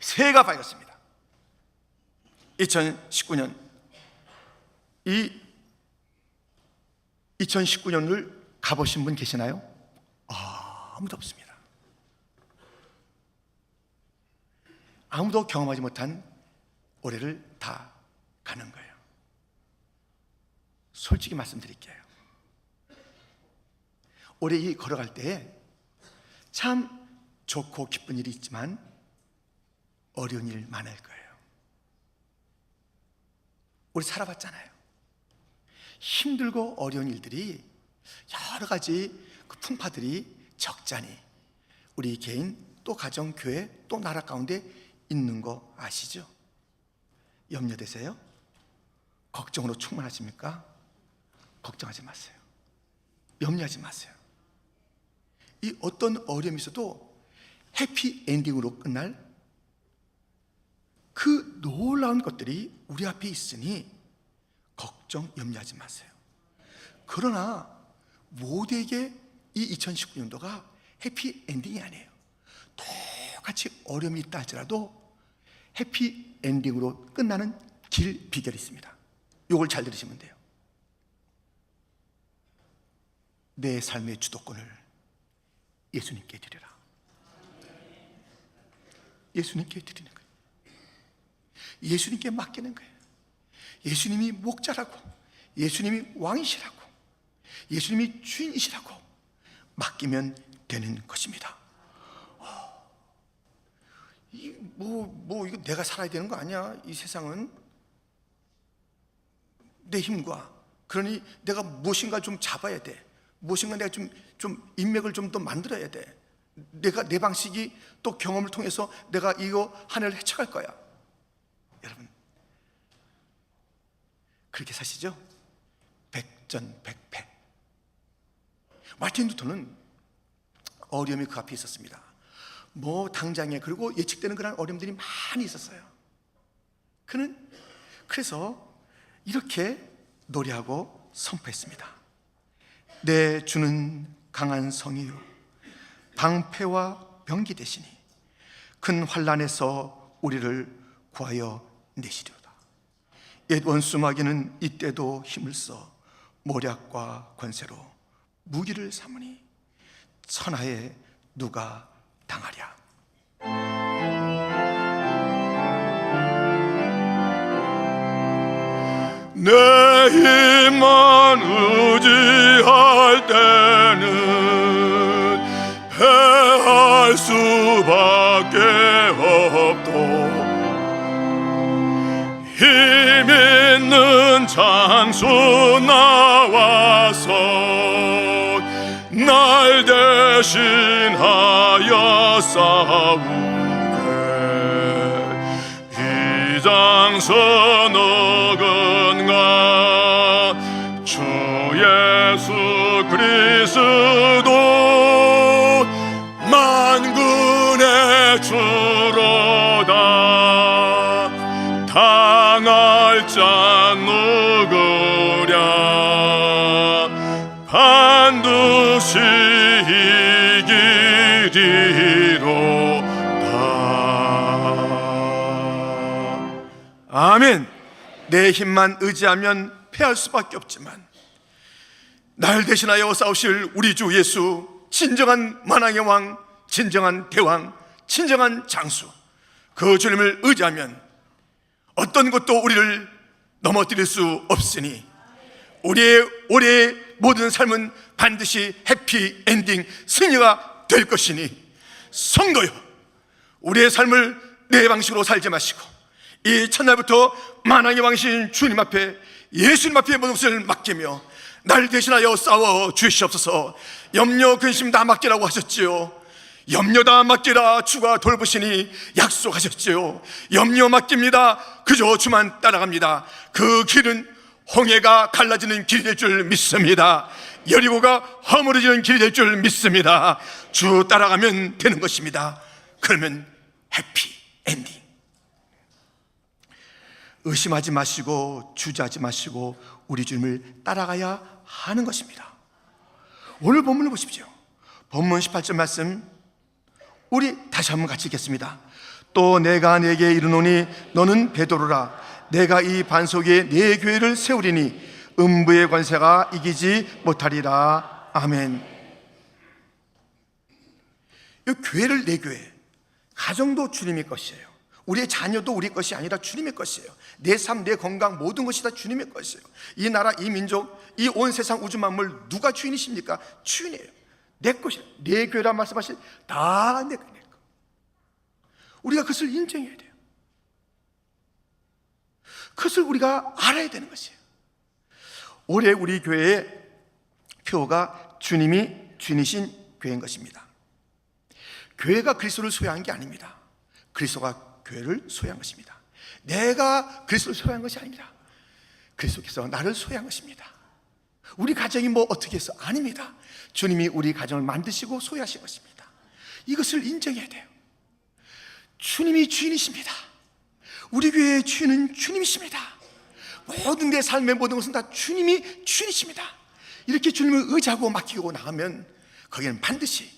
새해가 밝았습니다. 2019년, 이 2019년을 가보신 분 계시나요? 아무도 없습니다. 아무도 경험하지 못한 올해를 다 가는 거예요. 솔직히 말씀드릴게요. 올해 이 걸어갈 때에 참 좋고 기쁜 일이 있지만 어려운 일 많을 거예요. 우리 살아봤잖아요. 힘들고 어려운 일들이 여러 가지 그 풍파들이 적잖이 우리 개인 또 가정, 교회 또 나라 가운데 있는 거 아시죠? 염려되세요? 걱정으로 충만하십니까? 걱정하지 마세요. 염려하지 마세요. 이 어떤 어려움이 있어도 해피 엔딩으로 끝날 그 놀라운 것들이 우리 앞에 있으니 걱정, 염려하지 마세요. 그러나 모두에게 이 2019년도가 해피 엔딩이 아니에요. 똑같이 어려움이 있다 할지라도 해피 엔딩으로 끝나는 길 비결이 있습니다. 이걸 잘 들으시면 돼요. 내 삶의 주도권을 예수님께 드리라. 예수님께 드리는 거예요. 예수님께 맡기는 거예요. 예수님이 목자라고, 예수님이 왕이시라고, 예수님이 주인이시라고 맡기면 되는 것입니다. 이거 내가 살아야 되는 거 아니야? 이 세상은 내 힘과, 그러니 내가 무엇인가 좀 잡아야 돼. 무엇인가 내가 좀 인맥을 좀 더 만들어야 돼. 내 방식이 또 경험을 통해서 내가 이거 한 해를 헤쳐갈 거야. 여러분, 그렇게 사시죠? 백전백패. 마틴 루터는 어려움이 그 앞에 있었습니다. 당장에, 그리고 예측되는 그런 어려움들이 많이 있었어요. 그는 그래서 이렇게 노래하고 선포했습니다. 내 주는 강한 성이요 방패와 병기 되시니 큰 환난에서 우리를 구하여 내시리로다. 옛 원수 마귀는 이때도 힘을 써 모략과 권세로 무기를 삼으니 천하에 누가 당하랴. 내 힘만 의지할 때는 패할 수밖에 없도 힘 있는 장수 나와서 날 대신하여 싸우게 비장선 어근가 주 예수 그리스도 만군의 주로다. 당할 자 누구랴 반드시 이기리로다. 아멘. 내 힘만 의지하면 패할 수밖에 없지만 날 대신하여 싸우실 우리 주 예수, 진정한 만왕의 왕, 진정한 대왕, 진정한 장수, 그 주님을 의지하면 어떤 것도 우리를 넘어뜨릴 수 없으니 우리의 올해의 모든 삶은 반드시 해피 엔딩 승리가 될 것이니 성도여, 우리의 삶을 내 방식으로 살지 마시고 이 첫날부터 만왕의 왕이신 주님 앞에, 예수님 앞에 모든 것을 맡기며 날 대신하여 싸워 주시옵소서. 염려 근심 다 맡기라고 하셨지요. 염려 다 맡기라 주가 돌보시니 약속하셨지요. 염려 맡깁니다. 그저 주만 따라갑니다. 그 길은 홍해가 갈라지는 길이 될 줄 믿습니다. 여리고가 허물어지는 길이 될 줄 믿습니다. 주 따라가면 되는 것입니다. 그러면 해피 엔딩. 의심하지 마시고 주저하지 마시고 우리 주님을 따라가야 하는 것입니다. 오늘 본문을 보십시오. 본문 18절 말씀 우리 다시 한번 같이 읽겠습니다. 또 내가 네게 이르노니 너는 베드로라. 내가 이 반석 위에 네 교회를 세우리니 음부의 권세가 이기지 못하리라. 아멘. 이 교회를 내 교회, 가정도 주님의 것이에요. 우리의 자녀도 우리 것이 아니라 주님의 것이에요. 내 삶, 내 건강, 모든 것이 다 주님의 것이에요. 이 나라, 이 민족, 이 온 세상 우주 만물 누가 주인이십니까? 주인이에요. 내 것이에요. 내 교회라 말씀하신 다 내 것. 우리가 그것을 인정해야 돼요. 그것을 우리가 알아야 되는 것이에요. 올해 우리 교회의 표가 주님이 주인이신 교회인 것입니다. 교회가 그리스도를 소유한 게 아닙니다. 그리스도가 교회를 소유한 것입니다. 내가 그리스도를 소유한 것이 아닙니다. 그리스도께서 나를 소유한 것입니다. 우리 가정이 뭐 어떻게 해서 아닙니다. 주님이 우리 가정을 만드시고 소유하신 것입니다. 이것을 인정해야 돼요. 주님이 주인이십니다. 우리 교회의 주인은 주님이십니다. 모든 내 삶의 모든 것은 다 주님이 주인이십니다. 이렇게 주님을 의지하고 맡기고 나가면 거기는 반드시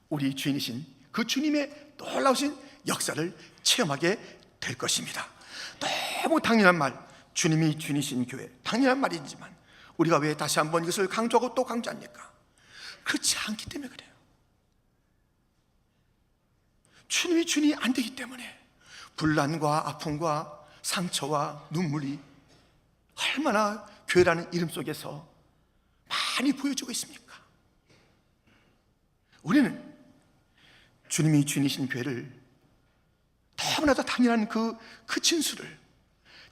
우리 주인이신 그 주님의 놀라우신 역사를 체험하게 될 것입니다. 너무 당연한 말, 주님이 주인이신 교회, 당연한 말이지만 우리가 왜 다시 한번 이것을 강조하고 또 강조합니까? 그렇지 않기 때문에 그래요. 주님이 주인이 안 되기 때문에 분란과 아픔과 상처와 눈물이 얼마나 교회라는 이름 속에서 많이 보여지고 있습니까? 우리는 주님이 주인이신 교회를 너무나도 당연한 그 진수를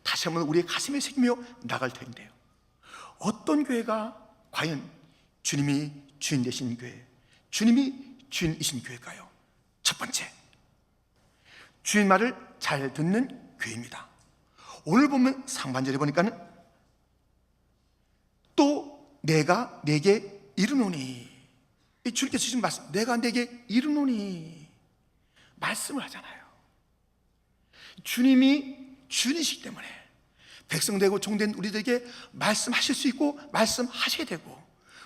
다시 한번 우리의 가슴에 새기며 나갈 텐데요, 어떤 교회가 과연 주님이 주인 되신 교회, 주님이 주인이신 교회일까요? 첫 번째, 주인 말을 잘 듣는 교회입니다. 오늘 보면 상반절에 보니까는 또 내가 내게 이르노니, 이 주님께서 주신 말씀, 내가 내게 이르노니 말씀을 하잖아요. 주님이 주인이시기 때문에 백성되고 종된 우리들에게 말씀하실 수 있고 말씀하셔야 되고,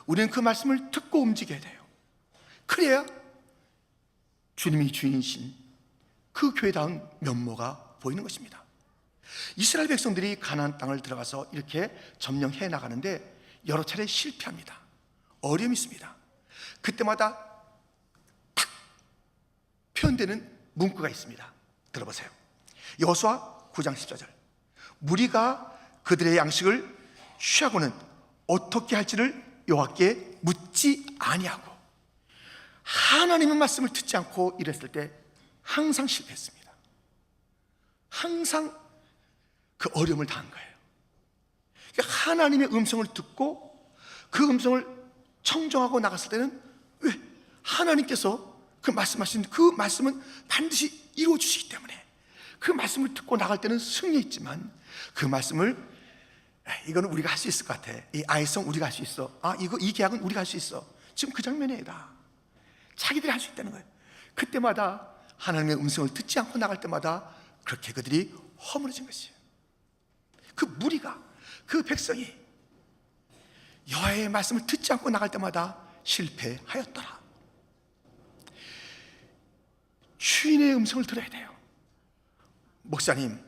우리는 그 말씀을 듣고 움직여야 돼요. 그래야 주님이 주인이신 그 교회다운 면모가 보이는 것입니다. 이스라엘 백성들이 가나안 땅을 들어가서 이렇게 점령해 나가는데 여러 차례 실패합니다. 어려움이 있습니다. 그때마다 탁 표현되는 문구가 있습니다. 들어보세요. 여호수아 9장 14절, 무리가 그들의 양식을 취하고는 어떻게 할지를 여호와께 묻지 아니하고, 하나님의 말씀을 듣지 않고 이랬을 때 항상 실패했습니다. 항상 그 어려움을 당한 거예요. 하나님의 음성을 듣고 그 음성을 청정하고 나갔을 때는 왜? 하나님께서 그 말씀하신 그 말씀은 반드시 이루어 주시기 때문에 그 말씀을 듣고 나갈 때는 승리했지만, 그 말씀을 이거는 우리가 할 수 있을 것 같아, 이 아이성 우리가 할 수 있어, 이 계약은 우리가 할 수 있어, 지금 그 장면이다, 자기들이 할 수 있다는 거예요. 그때마다 하나님의 음성을 듣지 않고 나갈 때마다 그렇게 그들이 허물어진 것이에요. 그 무리가, 그 백성이 여호와의 말씀을 듣지 않고 나갈 때마다 실패하였더라. 주인의 음성을 들어야 돼요. 목사님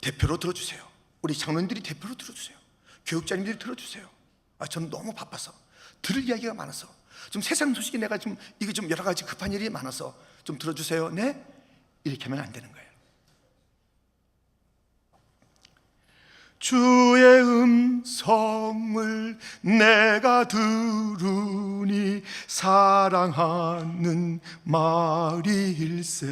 대표로 들어주세요. 우리 장로님들이 대표로 들어주세요. 교육자님들이 들어주세요. 저는 너무 바빠서 들을 이야기가 많아서, 좀 세상 소식이 내가 좀 이게 좀 여러 가지 급한 일이 많아서 좀 들어주세요. 네? 이렇게 하면 안 되는 거예요. 주의 음성을 내가 들으니 사랑하는 말일세,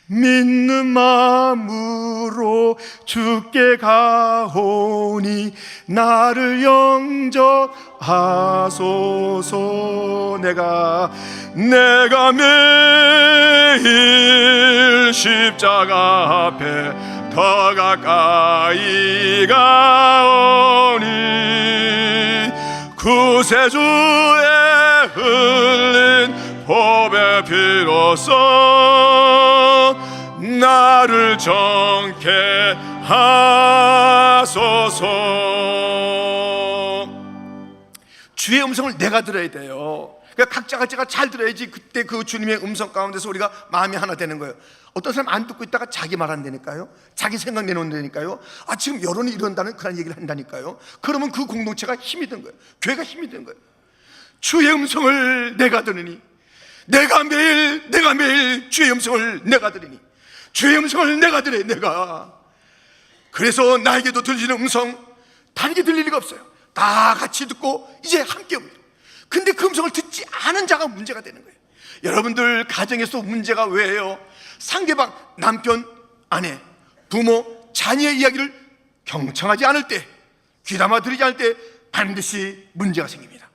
믿는 마음으로 주께 가오니 나를 영접하소서. 내가 매일 십자가 앞에 더 가까이 가오니 구세주의 흘린 보배 피로써 나를 정케 하소서. 주의 음성을 내가 들어야 돼요. 그러니까 각자가 잘 들어야지 그때 그 주님의 음성 가운데서 우리가 마음이 하나 되는 거예요. 어떤 사람 안 듣고 있다가 자기 말한다니까요. 자기 생각 내놓는다니까요. 지금 여론이 이런다는 그런 얘기를 한다니까요. 그러면 그 공동체가 힘이 든 거예요. 교회가 힘이 든 거예요. 주의 음성을 내가 들으니, 내가 매일 주의 음성을 내가 들으니, 주의 음성을 내가 들어요. 내가. 그래서 나에게도 들리는 음성 다르게 들릴 리가 없어요. 다 같이 듣고 이제 함께 옵니다. 근데 그 음성을 듣지 않은 자가 문제가 되는 거예요. 여러분들 가정에서 문제가 왜예요? 상대방, 남편, 아내, 부모, 자녀의 이야기를 경청하지 않을 때, 귀담아 들이지 않을 때 반드시 문제가 생깁니다.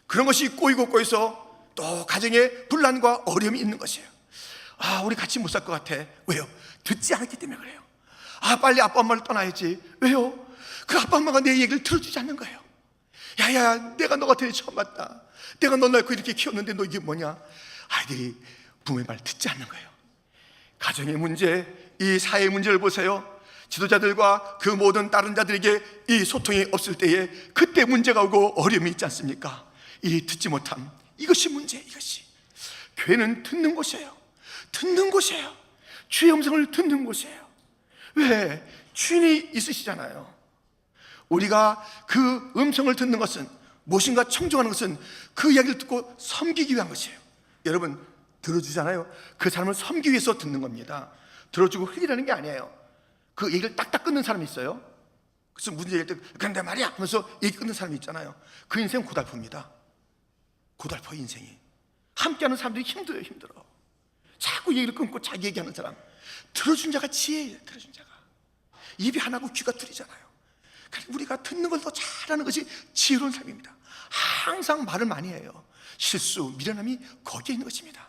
그런 것이 꼬이고 꼬여서 또 가정에 분란과 어려움이 있는 것이에요. 우리 같이 못 살 것 같아. 왜요? 듣지 않았기 때문에 그래요. 빨리 아빠 엄마를 떠나야지. 왜요? 그 아빠 엄마가 내 얘기를 들어주지 않는 거예요. 야야, 내가 너 같은 애 처음 봤다. 내가 너 낳고 이렇게 키웠는데 너 이게 뭐냐? 아이들이 부모의 말 듣지 않는 거예요. 가정의 문제, 이 사회의 문제를 보세요. 지도자들과 그 모든 다른 자들에게 이 소통이 없을 때에 그때 문제가 오고 어려움이 있지 않습니까? 이 듣지 못함, 이것이 문제. 이것이 교회는 듣는 곳이에요. 듣는 곳이에요. 주의 음성을 듣는 곳이에요. 왜? 주인이 있으시잖아요. 우리가 그 음성을 듣는 것은, 무엇인가 청종하는 것은 그 이야기를 듣고 섬기기 위한 것이에요. 여러분 들어주잖아요. 그 사람을 섬기기 위해서 듣는 겁니다. 들어주고 흘리라는 게 아니에요. 그 얘기를 딱딱 끊는 사람이 있어요. 그래서 무슨 얘기할 때 그런데 말이야 하면서 얘기 끊는 사람이 있잖아요. 그 인생은 고달프입니다. 고달퍼 인생이. 함께하는 사람들이 힘들어요. 힘들어. 자꾸 얘기를 끊고 자기 얘기하는 사람. 들어준 자가 지혜예요. 들어준 자가. 입이 하나고 귀가 둘이잖아요. 그러니까 우리가 듣는 걸 더 잘하는 것이 지혜로운 삶입니다. 항상 말을 많이 해요. 실수, 미련함이 거기에 있는 것입니다.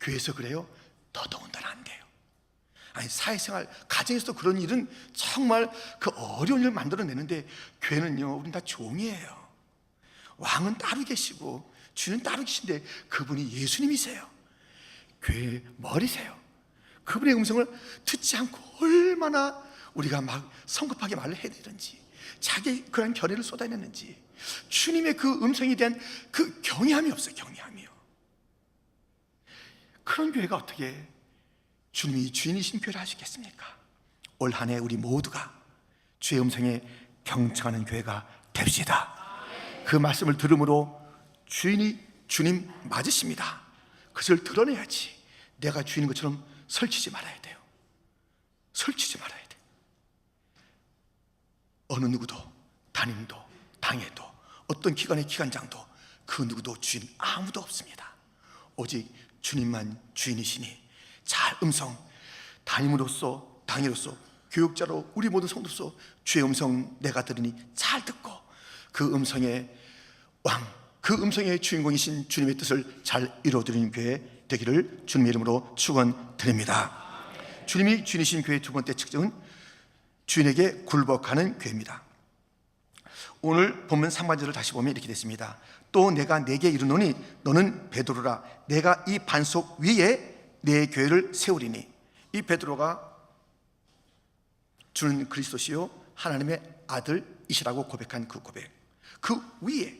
교회에서 그래요? 더더군다나 안 돼요. 사회생활, 가정에서도 그런 일은 정말 그 어려운 일을 만들어내는데, 교회는요, 우린 다 종이에요. 왕은 따로 계시고 주는 따로 계신데 그분이 예수님이세요. 교회의 머리세요. 그분의 음성을 듣지 않고 얼마나 우리가 막 성급하게 말을 해야 되는지, 자기 그런 결의를 쏟아내는지, 주님의 그 음성에 대한 그 경외함이 없어요. 경외함이요. 그런 교회가 어떻게 주님이 주인이신 교회를 하시겠습니까? 올 한 해 우리 모두가 주의 음성에 경청하는 교회가 됩시다. 그 말씀을 들음으로 주인이 주님 맞으십니다. 그것을 드러내야지. 내가 주인인 것처럼 설치지 말아야 돼요. 설치지 말아야 돼. 어느 누구도, 담임도, 당회도, 어떤 기관의 기관장도, 그 누구도 주인 아무도 없습니다. 오직 주님만 주인이시니 잘 음성, 담임으로서, 당회로서, 교육자로, 우리 모든 성도로서 주의 음성 내가 들으니 잘 듣고 그 음성의 왕, 그 음성의 주인공이신 주님의 뜻을 잘 이루어드리는 교회 되기를 주님의 이름으로 축원드립니다. 주님이 주인이신 교회의 두 번째 특징은 주인에게 굴복하는 교회입니다. 오늘 본문 상반절을 다시 보면 이렇게 됐습니다. 또 내가 네게 이르노니 너는 베드로라. 내가 이 반석 위에 내 교회를 세우리니. 이 베드로가 주는 그리스도시요 하나님의 아들이시라고 고백한 그 고백, 그 위에,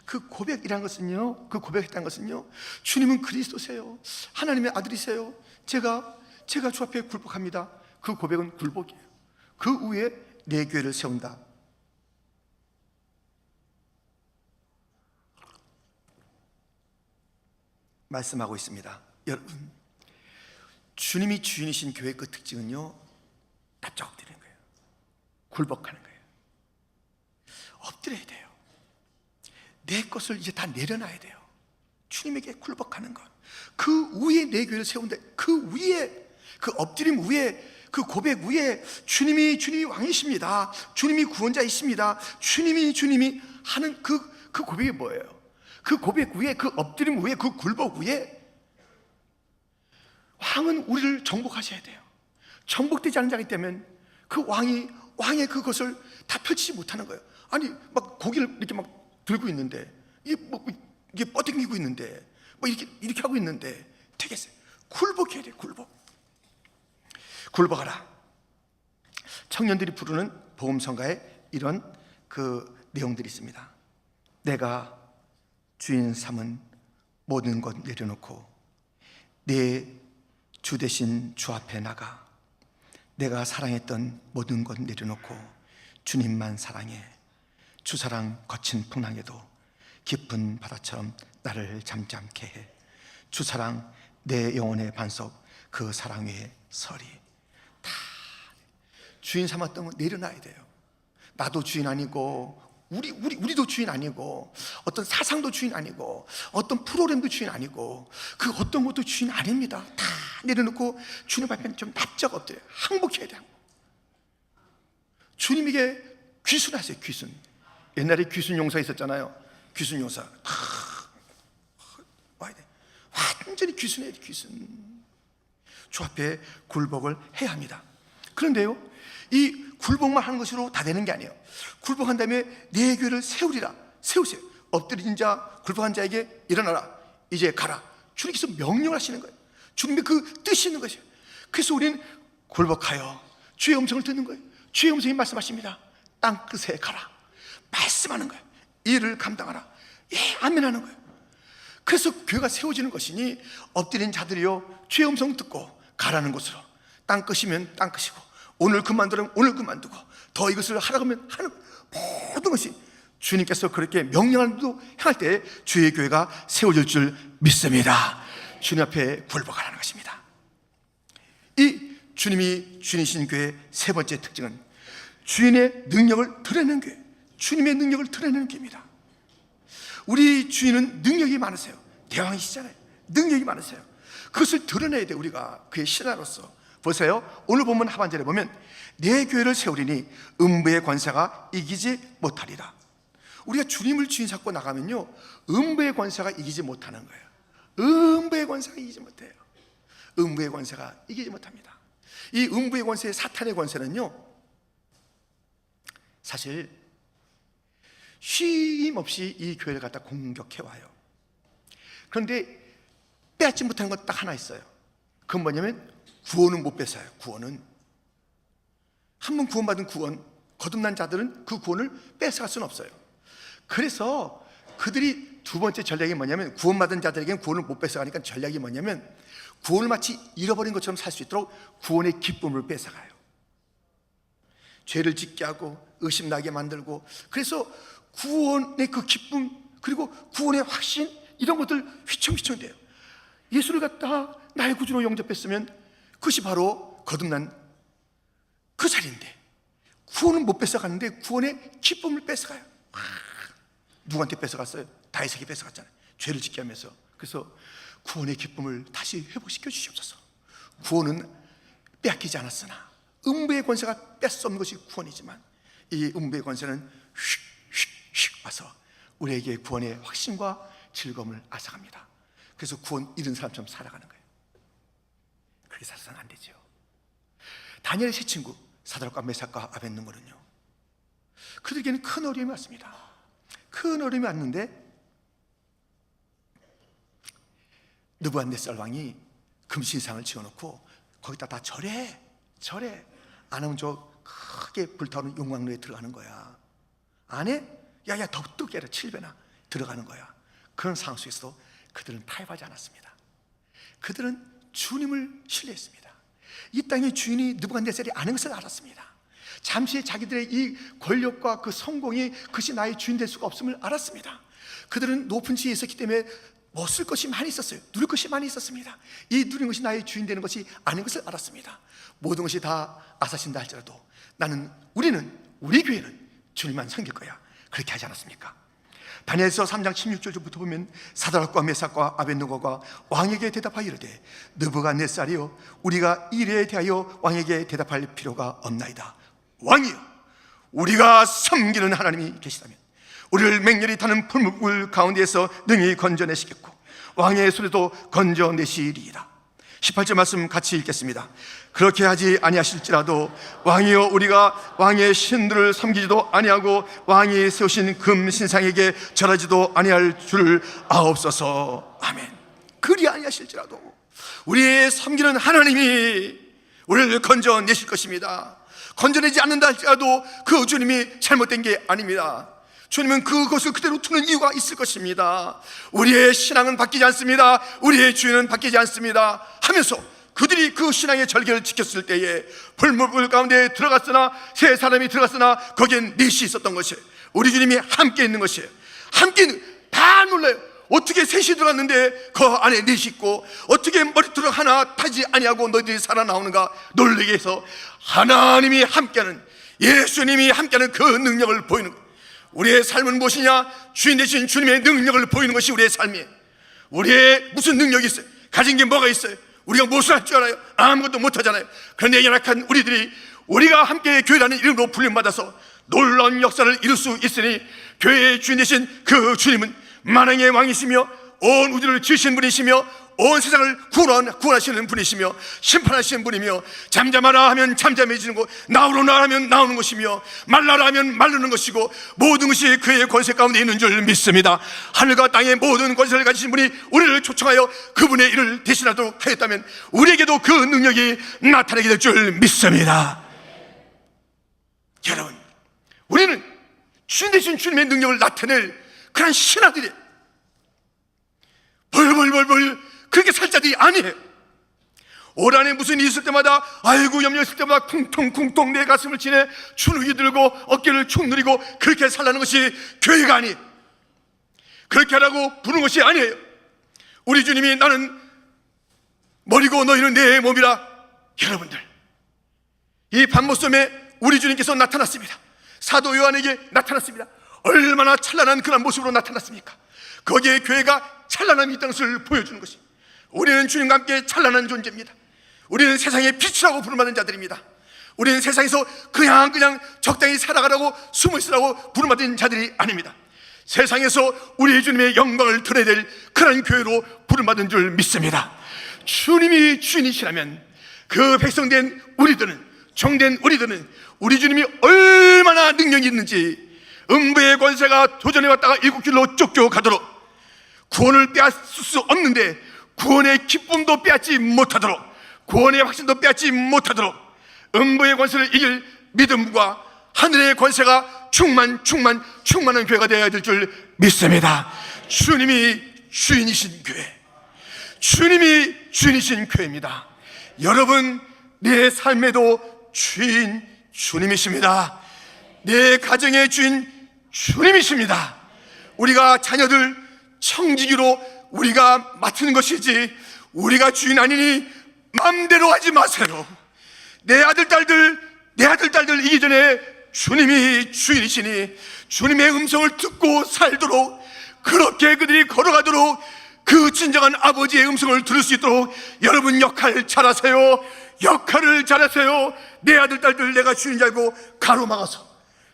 그 고백이라는 것은요, 그 고백했다는 것은요, 주님은 그리스도세요, 하나님의 아들이세요, 제가 주 앞에 굴복합니다. 그 고백은 굴복이에요. 그 위에 내 교회를 세운다. 말씀하고 있습니다. 여러분, 주님이 주인이신 교회의 그 특징은요, 납작 엎드리는 거예요. 굴복하는 거예요. 엎드려야 돼요. 내 것을 이제 다 내려놔야 돼요. 주님에게 굴복하는 것. 그 위에 내 교회를 세운다. 그 위에, 그 엎드림 위에, 그 고백 위에 주님이 왕이십니다. 주님이 구원자이십니다. 주님이 하는 그 고백이 뭐예요? 그 고백 위에, 그 엎드림 위에, 그 굴복 위에 왕은 우리를 정복하셔야 돼요. 정복되지 않은 자이기 때문에 그 왕의 그것을 다 펼치지 못하는 거예요. 아니 막 고기를 이렇게 막 들고 있는데, 이게 뻗당기고 있는데, 뭐 이렇게 하고 있는데 되겠어요? 굴복해야 돼요. 굴복하라. 청년들이 부르는 복음성가에 이런 그 내용들이 있습니다. 내가 주인 삼은 모든 것 내려놓고 내 주 대신 주 앞에 나가 내가 사랑했던 모든 것 내려놓고 주님만 사랑해. 주 사랑 거친 풍랑에도 깊은 바다처럼 나를 잠잠케 해. 주 사랑 내 영혼의 반석 그 사랑 위에 서리. 다 주인 삼았던 거 내려놔야 돼요. 나도 주인 아니고 우리도 주인 아니고 어떤 사상도 주인 아니고 어떤 프로그램도 주인 아니고 그 어떤 것도 주인 아닙니다. 다 내려놓고 주님 앞에 좀 납작 엎드려 항복해야 돼요. 주님에게 귀순하세요. 귀순. 옛날에 귀순 용사 있었잖아요. 귀순 용사 와야 돼. 완전히 귀순해야 돼. 귀순. 주 앞에 굴복을 해야 합니다. 그런데요, 이 굴복만 하는 것으로 다 되는 게 아니에요. 굴복한 다음에 내 교회를 세우리라. 세우세요. 엎드린 자 굴복한 자에게 일어나라. 이제 가라. 주님께서 명령을 하시는 거예요. 주님의 그 뜻이 있는 것이에요. 그래서 우리는 굴복하여 주의 음성을 듣는 거예요. 주의 음성이 말씀하십니다. 땅끝에 가라. 말씀하는 거예요. 일을 감당하라. 예, 아멘 하는 거예요. 그래서 교회가 세워지는 것이니 엎드린 자들이요 주의 음성 듣고 가라는 곳으로. 땅끝이면 땅끝이고 오늘 그만두면 오늘 그만두고 더 이것을 하라고 하면 하는 모든 것이 주님께서 그렇게 명령하는 대로 행할 때 주의 교회가 세워질 줄 믿습니다. 주님 앞에 굴복하라는 것입니다. 이 주님이 주인이신 교회의 세 번째 특징은 주인의 능력을 드러내는 교회, 주님의 능력을 드러내는 교회입니다. 우리 주인은 능력이 많으세요. 대왕이시잖아요. 능력이 많으세요. 그것을 드러내야 돼. 우리가 그의 신하로서. 보세요. 오늘 본문 하반절에 보면 내 교회를 세우리니 음부의 권세가 이기지 못하리라. 우리가 주님을 주인 삼고 나가면요 음부의 권세가 이기지 못하는 거예요. 음부의 권세가 이기지 못해요. 음부의 권세가 이기지 못합니다. 이 음부의 권세, 사탄의 권세는요 사실 쉼 없이 이 교회를 갖다 공격해 와요. 그런데 빼앗지 못하는 건 딱 하나 있어요. 그건 뭐냐면 구원은 못 뺏어요. 구원은 한 번 구원받은 구원, 거듭난 자들은 그 구원을 뺏어갈 수는 없어요. 그래서 그들이 두 번째 전략이 뭐냐면 구원받은 자들에게는 구원을 못 뺏어가니까 전략이 뭐냐면 구원을 마치 잃어버린 것처럼 살 수 있도록 구원의 기쁨을 뺏어가요. 죄를 짓게 하고 의심나게 만들고, 그래서 구원의 그 기쁨 그리고 구원의 확신 이런 것들 휘청휘청 돼요. 예수를 갖다 나의 구주로 영접했으면 그것이 바로 거듭난 그 자리인데 구원은 못 뺏어가는데 구원의 기쁨을 뺏어가요. 누구한테 뺏어갔어요? 다윗에게 뺏어갔잖아요. 죄를 짓게 하면서. 그래서 구원의 기쁨을 다시 회복시켜 주시옵소서. 구원은 빼앗기지 않았으나 음부의 권세가 뺄 수 없는 것이 구원이지만 이 음부의 권세는 휙휙휙 와서 우리에게 구원의 확신과 즐거움을 앗아갑니다. 그래서 구원 잃은 사람처럼 살아가는 거예요. 그렇게 살아서는 안 되죠. 다니엘의 세 친구 사드락과 메삭과 아벳느고는요 그들에게는 큰 어려움이 왔습니다. 큰 어려움이 왔는데 느부갓네살 왕이 금신상을 지어놓고 거기다 다 절해 안 하면 저 크게 불타오르는 용광로에 들어가는 거야. 안 해? 야야 더 뜨게 해라. 7배나 들어가는 거야. 그런 상황 속에서도 그들은 타협하지 않았습니다. 그들은 주님을 신뢰했습니다. 이 땅의 주인이 느부갓네살이 아는 것을 알았습니다. 잠시 자기들의 이 권력과 그 성공이 그것이 나의 주인 될 수가 없음을 알았습니다. 그들은 높은 지위에 있었기 때문에 못 쓸 것이 많이 있었어요. 누릴 것이 많이 있었습니다. 이 누린 것이 나의 주인 되는 것이 아닌 것을 알았습니다. 모든 것이 다 아사신다 할지라도 우리 교회는 주님만 섬길 거야. 그렇게 하지 않았습니까? 다니엘서 3장 16절부터 보면 사드락과 메삭과 아벳느고가 왕에게 대답하여 이르되 느부갓네살이여 우리가 이 일에 대하여 왕에게 대답할 필요가 없나이다. 왕이여 우리가 섬기는 하나님이 계시다면 우리를 맹렬히 타는 풀무불 가운데에서 능히 건져내시겠고 왕의 손에도 건져내시리이다. 18절 말씀 같이 읽겠습니다. 그렇게 하지 아니하실지라도 왕이여 우리가 왕의 신들을 섬기지도 아니하고 왕이 세우신 금신상에게 절하지도 아니할 줄을 아옵소서. 아멘. 그리 아니하실지라도 우리의 섬기는 하나님이 우리를 건져내실 것입니다. 건져내지 않는다 할지라도 그 주님이 잘못된 게 아닙니다. 주님은 그것을 그대로 두는 이유가 있을 것입니다. 우리의 신앙은 바뀌지 않습니다. 우리의 주인은 바뀌지 않습니다 하면서 그들이 그 신앙의 절개를 지켰을 때에 불물 가운데 들어갔으나, 세 사람이 들어갔으나 거기엔 넷이 있었던 것이에요. 우리 주님이 함께 있는 것이에요. 함께 있는, 다 놀라요. 어떻게 셋이 들어갔는데 그 안에 넷이 있고, 어떻게 머리털을 하나 타지 아니하고 너희들이 살아나오는가 놀라게 해서 하나님이 함께하는, 예수님이 함께하는 그 능력을 보이는 것. 우리의 삶은 무엇이냐? 주인 되신 주님의 능력을 보이는 것이 우리의 삶이에요. 우리의 무슨 능력이 있어요? 가진 게 뭐가 있어요? 우리가 무엇을 할 줄 알아요? 아무것도 못하잖아요. 그런데 연약한 우리들이 우리가 함께 교회라는 이름으로 불림받아서 놀라운 역사를 이룰 수 있으니, 교회의 주인 되신 그 주님은 만왕의 왕이시며 온 우주를 지으신 분이시며 온 세상을 구원하시는 분이시며 심판하시는 분이며, 잠잠하라 하면 잠잠해지는 것, 나오라 하면 나오는 것이며, 말라라 하면 말르는 것이고, 모든 것이 그의 권세 가운데 있는 줄 믿습니다. 하늘과 땅의 모든 권세를 가지신 분이 우리를 초청하여 그분의 일을 대신하도록 하였다면 우리에게도 그 능력이 나타나게 될 줄 믿습니다. 여러분, 우리는 주인 되신 주님의 능력을 나타낼 그런 신하들이에요. 벌벌벌벌 그렇게 살자들이 아니에요. 올 한해 무슨 일이 있을 때마다 아이고 염려 있을 때마다 쿵통쿵통 내 가슴을 치네 주눅이 들고 어깨를 축 누리고 그렇게 살라는 것이 교회가 아니에요. 그렇게 하라고 부르는 것이 아니에요. 우리 주님이 나는 머리고 너희는 내 몸이라. 여러분들, 이 밤모섬에 우리 주님께서 나타났습니다. 사도 요한에게 나타났습니다. 얼마나 찬란한 그런 모습으로 나타났습니까? 거기에 교회가 찬란함이 있다는 것을 보여주는 것이, 우리는 주님과 함께 찬란한 존재입니다. 우리는 세상의 빛이라고 부름받는 자들입니다. 우리는 세상에서 그냥 적당히 살아가라고 숨어있으라고 부름받은 자들이 아닙니다. 세상에서 우리 주님의 영광을 드러내야 될 그런 교회로 부름받은 줄 믿습니다. 주님이 주인이시라면 그 백성된 우리들은, 종된 우리들은 우리 주님이 얼마나 능력이 있는지, 음부의 권세가 도전해왔다가 일곱 길로 쫓겨가도록, 구원을 빼앗을 수 없는데 구원의 기쁨도 빼앗지 못하도록, 구원의 확신도 빼앗지 못하도록 음부의 권세를 이길 믿음과 하늘의 권세가 충만한 교회가 되어야 될 줄 믿습니다. 주님이 주인이신 교회, 주님이 주인이신 교회입니다. 여러분, 내 삶에도 주인 주님이십니다. 내 가정의 주인 주님이십니다. 우리가 자녀들 청지기로 우리가 맡은 것이지, 우리가 주인 아니니 마음대로 하지 마세요. 내 아들 딸들 이기 전에 주님이 주인이시니 주님의 음성을 듣고 살도록, 그렇게 그들이 걸어가도록 그 진정한 아버지의 음성을 들을 수 있도록 여러분 역할을 잘하세요. 역할을 잘하세요. 내 아들 딸들 내가 주인인 줄 알고 가로막아서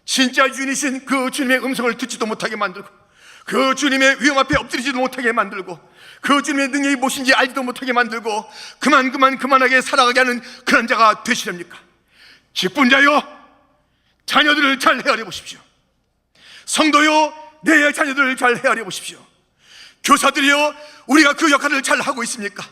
진짜 주인이신 그 주님의 음성을 듣지도 못하게 만들고, 그 주님의 위험 앞에 엎드리지도 못하게 만들고, 그 주님의 능력이 무엇인지 알지도 못하게 만들고, 그만하게 살아가게 하는 그런 자가 되시렵니까? 직분자여, 자녀들을 잘 헤아려 보십시오. 성도요, 내 자녀들을 잘 헤아려 보십시오. 교사들이요, 우리가 그 역할을 잘 하고 있습니까?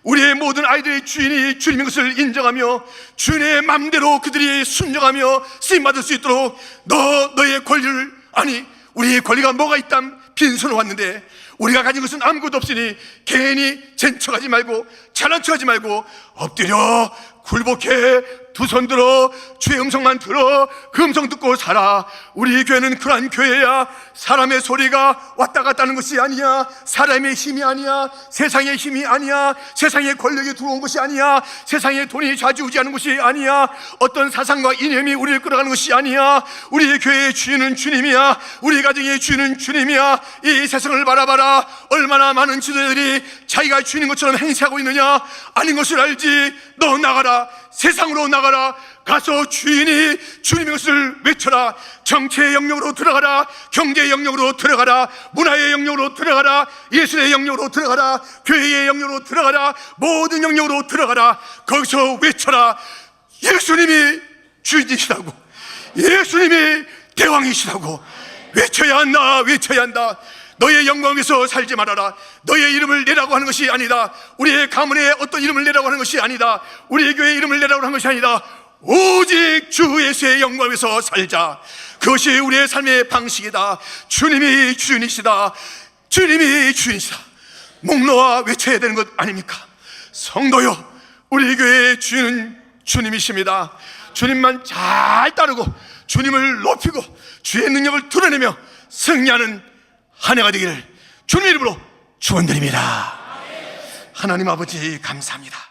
우리의 모든 아이들의 주인이 주님인 것을 인정하며 주인의 마음대로 그들이 순종하며 쓰임받을 수 있도록 너의 권리를, 아니 우리의 권리가 뭐가 있담? 빈손으로 왔는데 우리가 가진 것은 아무것도 없으니 괜히 젠척하지 말고 잘난 척하지 말고 엎드려 굴복해 두 손 들어 주의 음성만 들어 그 음성 듣고 살아. 우리 교회는 그러한 교회야. 사람의 소리가 왔다 갔다 하는 것이 아니야. 사람의 힘이 아니야. 세상의 힘이 아니야. 세상의 권력이 들어온 것이 아니야. 세상의 돈이 좌지우지하는 것이 아니야. 어떤 사상과 이념이 우리를 끌어가는 것이 아니야. 우리 교회의 주인은 주님이야. 우리 가정의 주인은 주님이야. 이 세상을 바라봐라. 얼마나 많은 지도자들이 자기가 주인인 것처럼 행세하고 있느냐. 아닌 것을 알지. 너 나가라. 세상으로 나가라. 가서 주인이 주님의 것을 외쳐라. 정치의 영역으로 들어가라. 경제의 영역으로 들어가라. 문화의 영역으로 들어가라. 예술의 영역으로 들어가라. 교회의 영역으로 들어가라. 모든 영역으로 들어가라. 거기서 외쳐라. 예수님이 주인이시라고, 예수님이 대왕이시라고 외쳐야 한다. 외쳐야 한다. 너의 영광 위에서 살지 말아라. 너의 이름을 내라고 하는 것이 아니다. 우리의 가문에 어떤 이름을 내라고 하는 것이 아니다. 우리의 교회의 이름을 내라고 하는 것이 아니다. 오직 주 예수의 영광에서 살자. 그것이 우리의 삶의 방식이다. 주님이 주인이시다. 주님이 주인이시다. 목 놓아 외쳐야 되는 것 아닙니까? 성도여, 우리 교회의 주인은 주님이십니다. 주님만 잘 따르고 주님을 높이고 주의 능력을 드러내며 승리하는 한 해가 되기를 주님 이름으로 축원드립니다. 하나님 아버지 감사합니다.